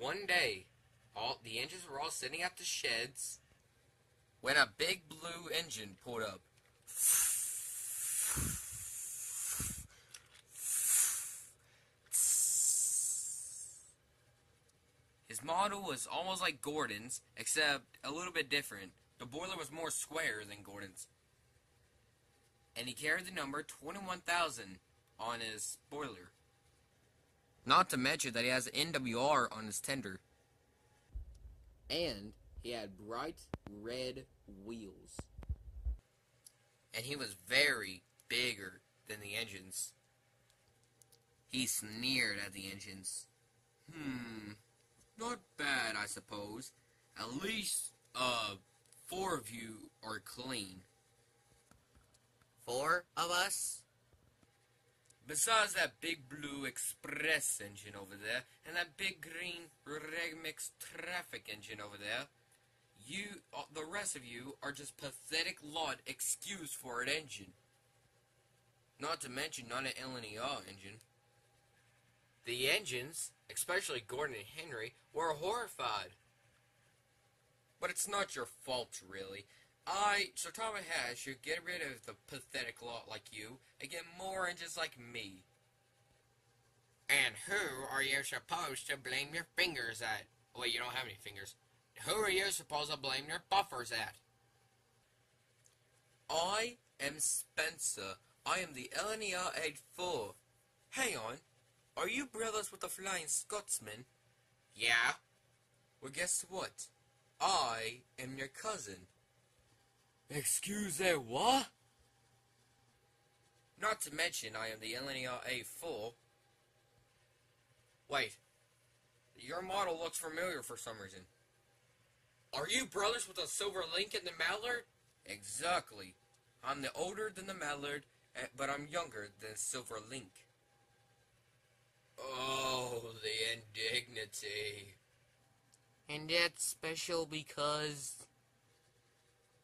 one day, all the engines were all sitting at the sheds when a big blue engine pulled up. His model was almost like Gordon's, except a little bit different. The boiler was more square than Gordon's. And he carried the number 21,000 on his boiler. Not to mention that he has an NWR on his tender. And he had bright red wheels. And he was very bigger than the engines. He sneered at the engines. Not bad, I suppose. At least, 4 of you are clean. 4 of us? Besides that big blue express engine over there, and that big green Regmix traffic engine over there, the rest of you are just pathetic lot excuse for an engine. Not to mention not an LNER engine. The engines, especially Gordon and Henry, were horrified. But it's not your fault, really. Sir Thomas Hatch, should get rid of the pathetic lot like you and get more engines like me. And who are you supposed to blame your fingers at? Wait, you don't have any fingers. Who are you supposed to blame your buffers at? I am Spencer. I am the LNER 84. Hang on. Are you brothers with the Flying Scotsman? Yeah. Well, guess what? I am your cousin. Excuse me, what? Not to mention, I am the LNER A4. Wait. Your model looks familiar for some reason. Are you brothers with the silver link and the mallard? Exactly. I'm the older than the mallard, but I'm younger than silver link. Oh, the indignity. And that's special because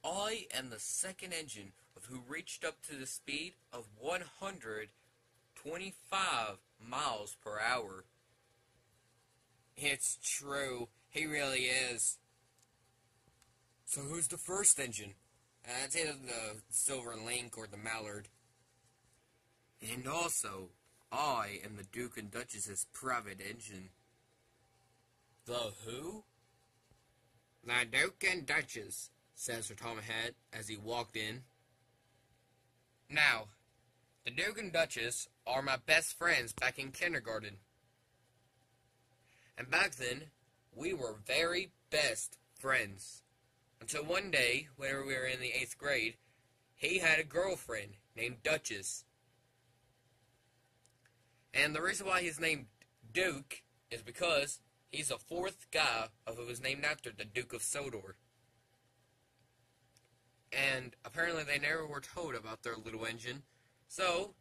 I am the second engine who reached up to the speed of 125 miles per hour. It's true. He really is. So who's the first engine? It's either the Silver Link or the Mallard. And also, I am the Duke and Duchess's private engine. The who? The Duke and Duchess, said Sir Thomas Hatch as he walked in. Now, the Duke and Duchess are my best friends back in kindergarten. And back then, we were very best friends. Until one day, whenever we were in the 8th grade, he had a girlfriend named Duchess. And the reason why he's named Duke is because he's the 4th guy who was named after the Duke of Sodor. And apparently they never were told about their little engine. So,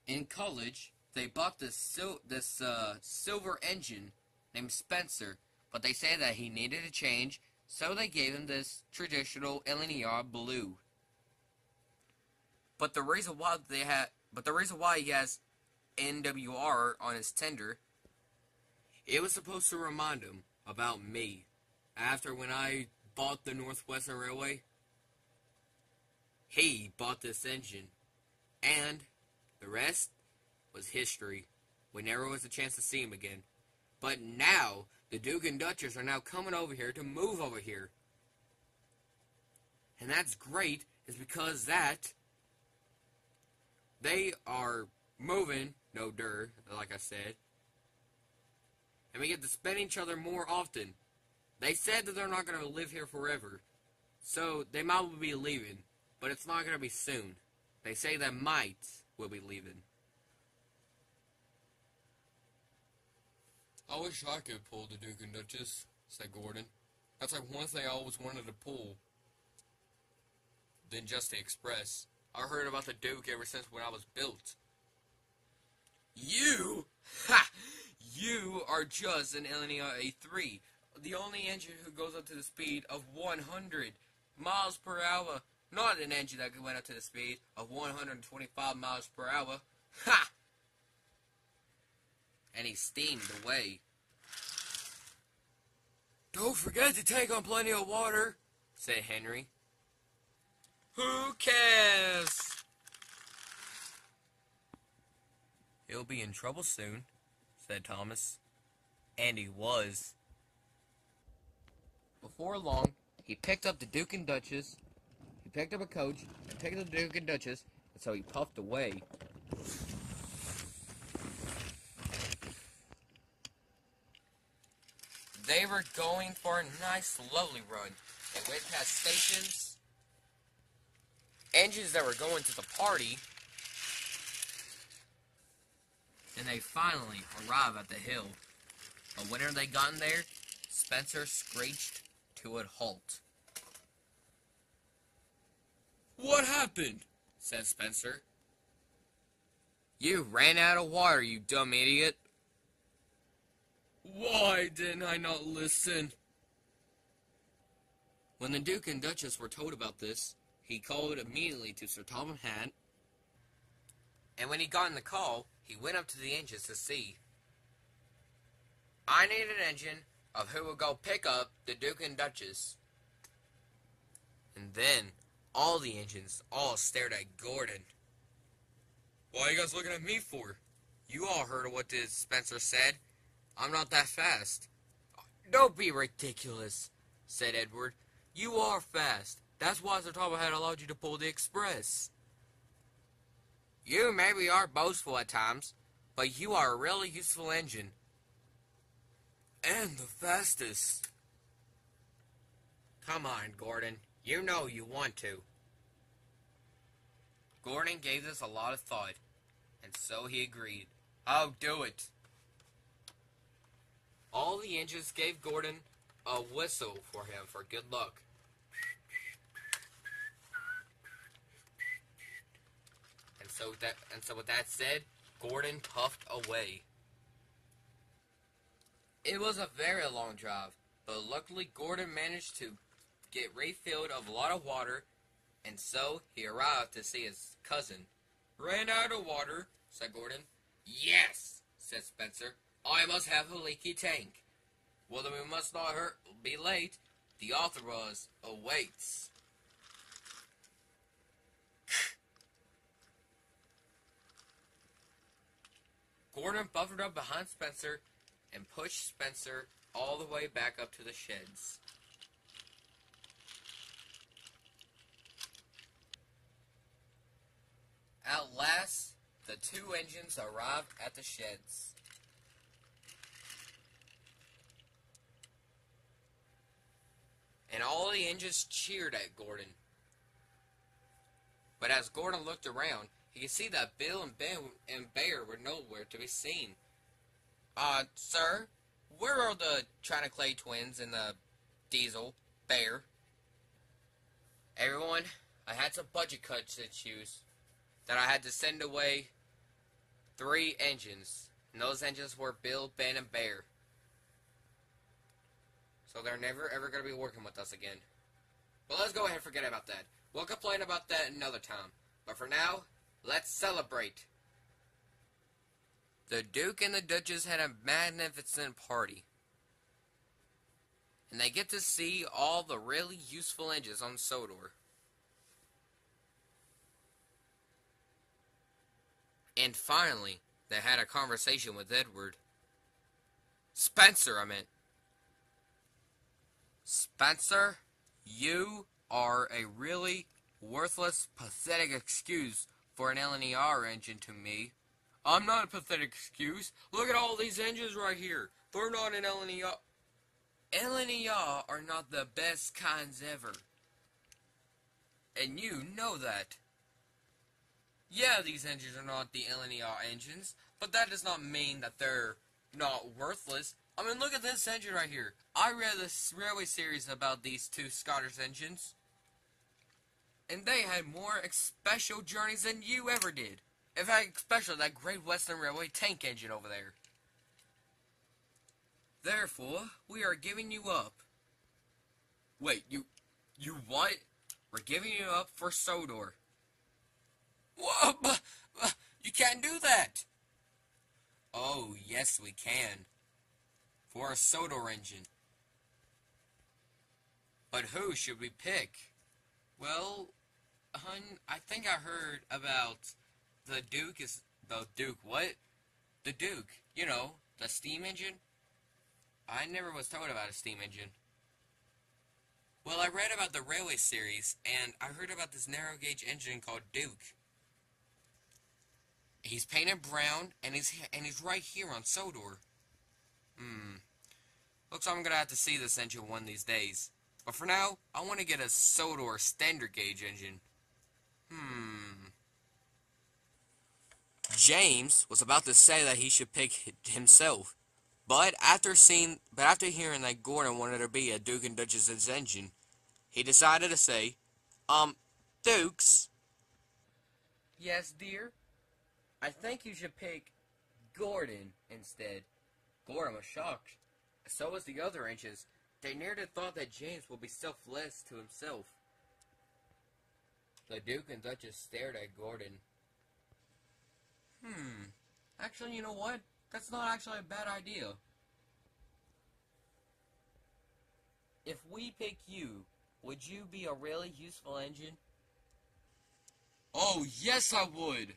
in college, they bought this silver engine named Spencer. But they say that he needed a change, so they gave him this traditional LNER blue. But the reason why he has NWR on his tender, it was supposed to remind him about me. After when I bought the Northwestern Railway, he bought this engine. And the rest was history. We never was a chance to see him again. But now, the Duke and Duchess are now coming over here to move over here. And that's great, is because that they are moving, no dirt, like I said. And we get to spend each other more often. They said that they're not going to live here forever. So, they might be leaving. But it's not going to be soon. They say that might will be leaving. I wish I could pull the Duke and Duchess, said Gordon. That's like one thing I always wanted to pull. Than just the Express. I heard about the Duke ever since when I was built. You? Ha! You are just an LNER A3. The only engine who goes up to the speed of 100 miles per hour. Not an engine that went up to the speed of 125 miles per hour. Ha! And he steamed away. Don't forget to take on plenty of water, said Henry. Who cares? He'll be in trouble soon, said Thomas. And he was. Before long, he picked up the Duke and Duchess. He picked up a coach and picked up the Duke and Duchess, and so he puffed away. They were going for a nice, lovely run. They went past stations, engines that were going to the party, and they finally arrived at the hill. But when they got in there, Spencer screeched to a halt. What happened? Said Spencer. You ran out of water, you dumb idiot. Why didn't I not listen? When the Duke and Duchess were told about this, he called immediately to Sir Thomas Hat, and when he got in the call, he went up to the engines to see. I need an engine of who will go pick up the Duke and Duchess. And then all the engines all stared at Gordon. What are you guys looking at me for? You all heard what this Spencer said. I'm not that fast. Don't be ridiculous, said Edward. You are fast. That's why Sir Thomas had allowed you to pull the express. You maybe are boastful at times, but you are a really useful engine. And the fastest. Come on, Gordon. You know you want to. Gordon gave this a lot of thought, and so he agreed. I'll do it. All the engines gave Gordon a whistle for him for good luck. And so with that said, Gordon puffed away. It was a very long drive, but luckily Gordon managed to get refilled of a lot of water, and so he arrived to see his cousin. Ran out of water, said Gordon. Yes, said Spencer. I must have a leaky tank. Well, then we must not be late. The author was awaits. Gordon buffered up behind Spencer and pushed Spencer all the way back up to the sheds. At last, the two engines arrived at the sheds. And all the engines cheered at Gordon. But as Gordon looked around, he could see that Bill and Ben and Bear were nowhere to be seen. Sir, where are the China Clay twins and the Diesel, Bear? Everyone, I had some budget cuts to choose. That I had to send away 3 engines. And those engines were Bill, Ben, and Bear. So they're never ever going to be working with us again. But let's go ahead and forget about that. We'll complain about that another time. But for now, let's celebrate. The Duke and the Duchess had a magnificent party. And they get to see all the really useful engines on Sodor. And finally, they had a conversation with Edward. Spencer, I meant. Spencer, you are a really worthless, pathetic excuse for an LNER engine to me. I'm not a pathetic excuse. Look at all these engines right here. They're not an LNER. LNER are not the best kinds ever. And you know that. Yeah, these engines are not the LNER engines, but that does not mean that they're not worthless. I mean, look at this engine right here. I read this railway series about these 2 Scottish engines, and they had more special journeys than you ever did. In fact, especially that Great Western Railway tank engine over there. Therefore, we are giving you up. Wait, you what? We're giving you up for Sodor. Whoa, you can't do that. Oh, yes we can. For a Sodor engine. But who should we pick? Well, hun, I think I heard about the Duke is... The Duke, what? The Duke. You know, the steam engine? I never was told about a steam engine. Well, I read about the Railway series, and I heard about this narrow gauge engine called Duke. He's painted brown, and he's right here on Sodor. Looks like I'm gonna have to see this engine one of these days. But for now, I want to get a Sodor standard gauge engine. James was about to say that he should pick himself, but after hearing that Gordon wanted to be a Duke and Duchess's engine, he decided to say, Dukes. Yes, dear? I think you should pick Gordon instead. Gordon was shocked. So was the other engines. They nearly thought that James would be selfless to himself. The Duke and Duchess stared at Gordon. Actually, you know what? That's not actually a bad idea. If we pick you, would you be a really useful engine? Oh, yes I would!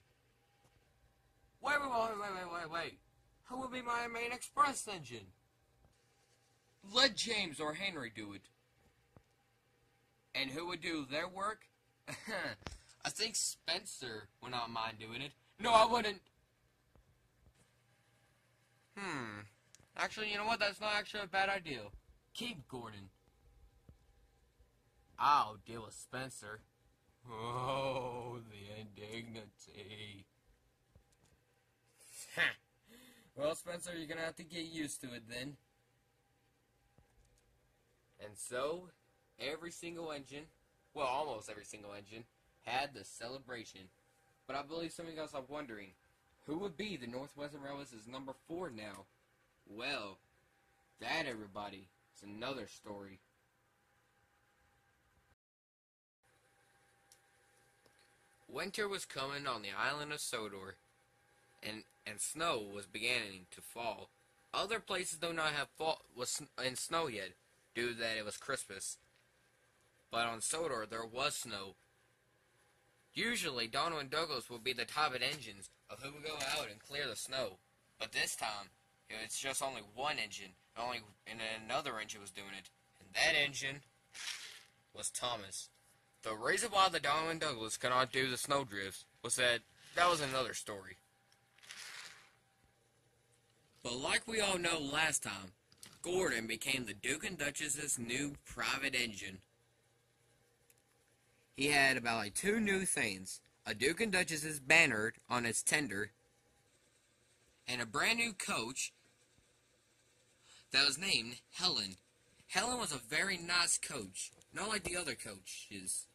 Wait. Who would be my main express engine? Let James or Henry do it. And who would do their work? I think Spencer would not mind doing it. No, I wouldn't. Actually, you know what? That's not actually a bad idea. Keep Gordon. I'll deal with Spencer. Oh, the indignity. Well, Spencer, you're gonna have to get used to it then. And so, every single engine, well, almost every single engine, had the celebration. But I believe some of you guys are wondering, who would be the Northwestern Railways' number 4 now? Well, that, everybody, is another story. Winter was coming on the island of Sodor, and snow was beginning to fall. Other places do not have was in snow yet, due to that it was Christmas. But on Sodor, there was snow. Usually, Donald and Douglas would be the top of engines of who would go out and clear the snow. But this time, it's just only one engine, and another engine was doing it. And that engine was Thomas. The reason why the Donald and Douglas could not do the snow drifts was that was another story. But like we all know last time, Gordon became the Duke and Duchess's new private engine. He had about 2 new things. A Duke and Duchess's banner on its tender, and a brand new coach that was named Helen. Helen was a very nice coach, not like the other coaches.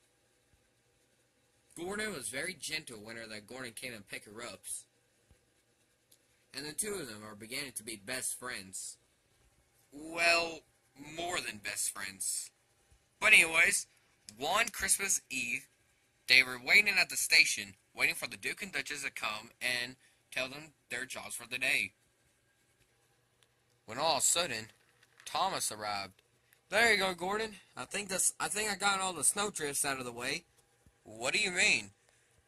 Gordon was very gentle whenever that Gordon came and picked her up. And the two of them are beginning to be best friends. Well, more than best friends. But anyways, one Christmas Eve, they were waiting at the station, waiting for the Duke and Duchess to come and tell them their jobs for the day. When all of a sudden, Thomas arrived. There you go, Gordon. I think I got all the snow drifts out of the way. What do you mean?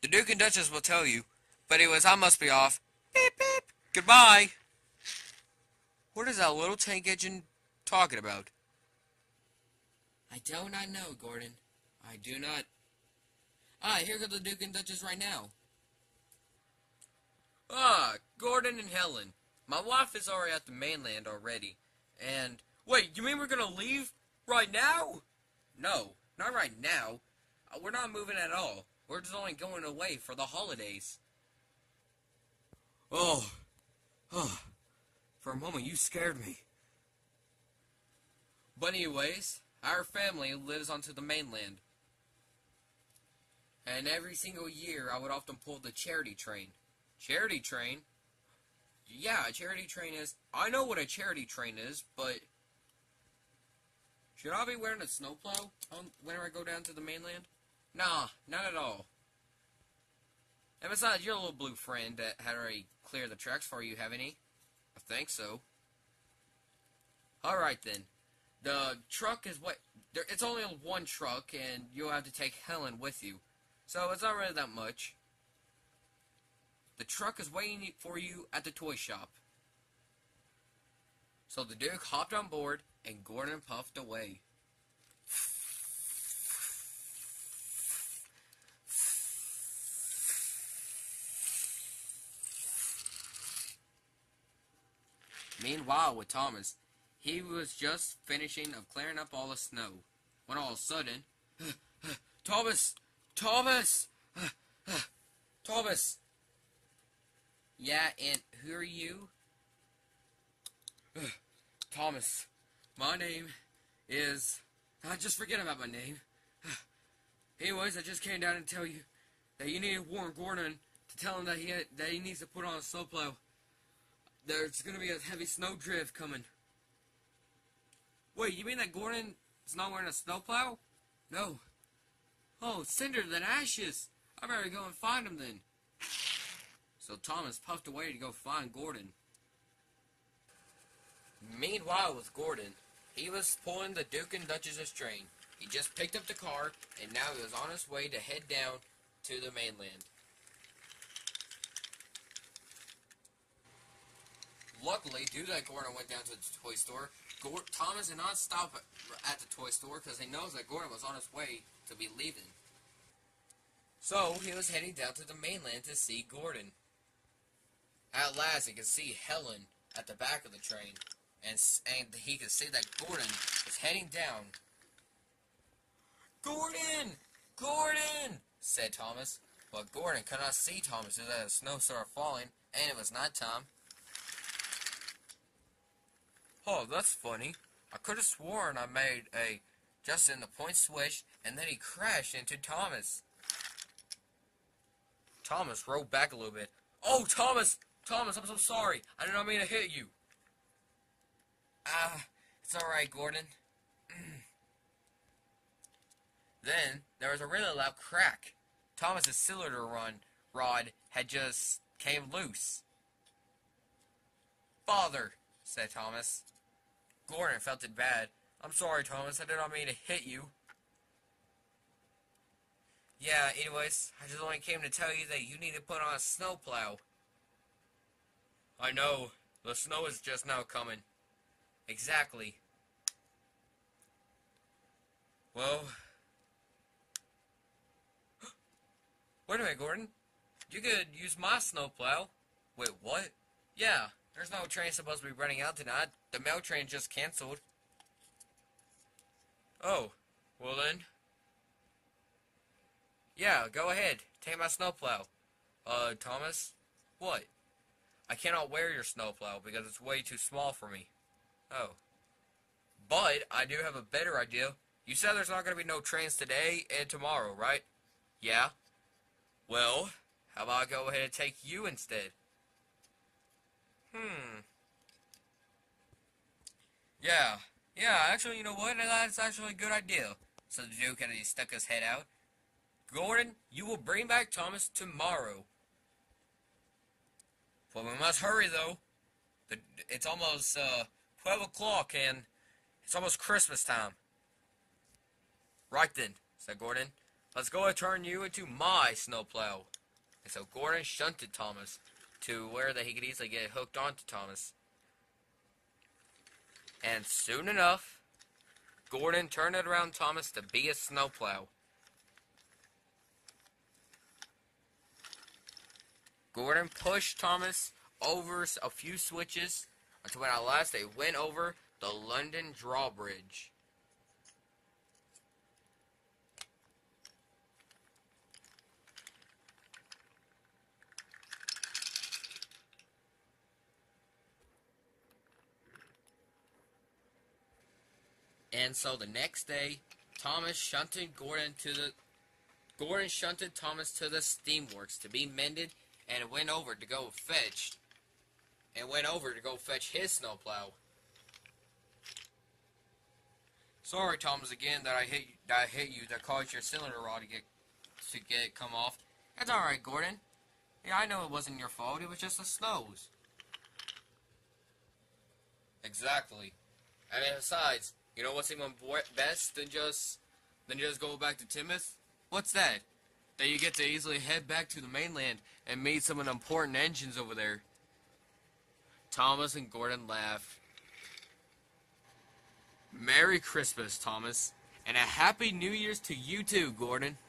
The Duke and Duchess will tell you. But anyways, I must be off. Beep, beep. Goodbye. What is that little tank engine talking about? I do not know, Gordon. I do not. Here go the Duke and Duchess right now. Gordon and Helen. My wife is already at the mainland already. And, wait, you mean we're gonna leave right now? No, not right now. We're not moving at all. We're just only going away for the holidays. Oh, for a moment you scared me. But anyways, our family lives onto the mainland. And every single year I would often pull the charity train. Charity train? Yeah, a charity train is... I know what a charity train is, but... Should I be wearing a snowplow whenever I go down to the mainland? Nah, not at all. And besides, your little blue friend that had already cleared the tracks for you, haven't he? I think so. Alright then. The truck is what... it's only on one truck, and you'll have to take Helen with you. So it's not really that much. The truck is waiting for you at the toy shop. So the Duke hopped on board, and Gordon puffed away. Meanwhile, with Thomas, he was just finishing of clearing up all the snow, when all of a sudden, Thomas! Thomas! Thomas! Yeah, and who are you? Thomas. My name is... just forget about my name. Anyways, I just came down to tell you that you need to warn Gordon to tell him that he needs to put on a snowplow. There's going to be a heavy snow drift coming. Wait, you mean that Gordon is not wearing a snowplow? No. Oh, cinder than ashes. I better go and find him then. So Thomas puffed away to go find Gordon. Meanwhile, with Gordon, he was pulling the Duke and Duchess's train. He just picked up the car, and now he was on his way to head down to the mainland. Luckily, due to that Gordon went down to the toy store, Thomas did not stop at the toy store because he knows that Gordon was on his way to be leaving. So, he was heading down to the mainland to see Gordon. At last, he could see Helen at the back of the train, and he could see that Gordon was heading down. Gordon! Gordon! Said Thomas. But Gordon could not see Thomas as the snow started falling, and it was nighttime. Oh, that's funny. I could have sworn I made a just in the point switch, and then he crashed into Thomas. Thomas rolled back a little bit. Oh, Thomas! Thomas, I'm so sorry. I did not mean to hit you. It's alright, Gordon. Then, there was a really loud crack. Thomas's cylinder rod had just came loose. Father, said Thomas. Gordon felt it bad. I'm sorry, Thomas. I did not mean to hit you. Yeah, anyways, I just only came to tell you that you need to put on a snowplow. I know. The snow is just now coming. Exactly. Well... Wait a minute, Gordon. You could use my snowplow. Wait, what? Yeah, there's no train supposed to be running out tonight. The mail train just canceled. Oh, well then. Yeah, go ahead. Take my snowplow. Thomas? What? I cannot wear your snowplow because it's way too small for me. Oh. But I do have a better idea. You said there's not going to be no trains today and tomorrow, right? Yeah. Well, how about I go ahead and take you instead? Yeah, actually, you know what? That's actually a good idea. So the Duke kind of stuck his head out. Gordon, you will bring back Thomas tomorrow. Well, we must hurry, though. It's almost 12 o'clock, and it's almost Christmas time. Right then, said Gordon. Let's go and turn you into my snowplow. And so Gordon shunted Thomas to where that he could easily get hooked onto Thomas. And soon enough, Gordon turned it around Thomas to be a snowplow. Gordon pushed Thomas over a few switches until when at last they went over the London Drawbridge. And so the next day, Gordon shunted Thomas to the steamworks to be mended, and went over to go fetch his snowplow. Sorry, Thomas, again that I hit you that caused your cylinder rod to get come off. That's all right, Gordon. Yeah, I know it wasn't your fault. It was just the snows. Exactly. I mean, besides, You know what's even best than just go back to Timoth? What's that? That you get to easily head back to the mainland and meet some of the important engines over there. Thomas and Gordon laugh. Merry Christmas, Thomas. And a Happy New Year's to you too, Gordon.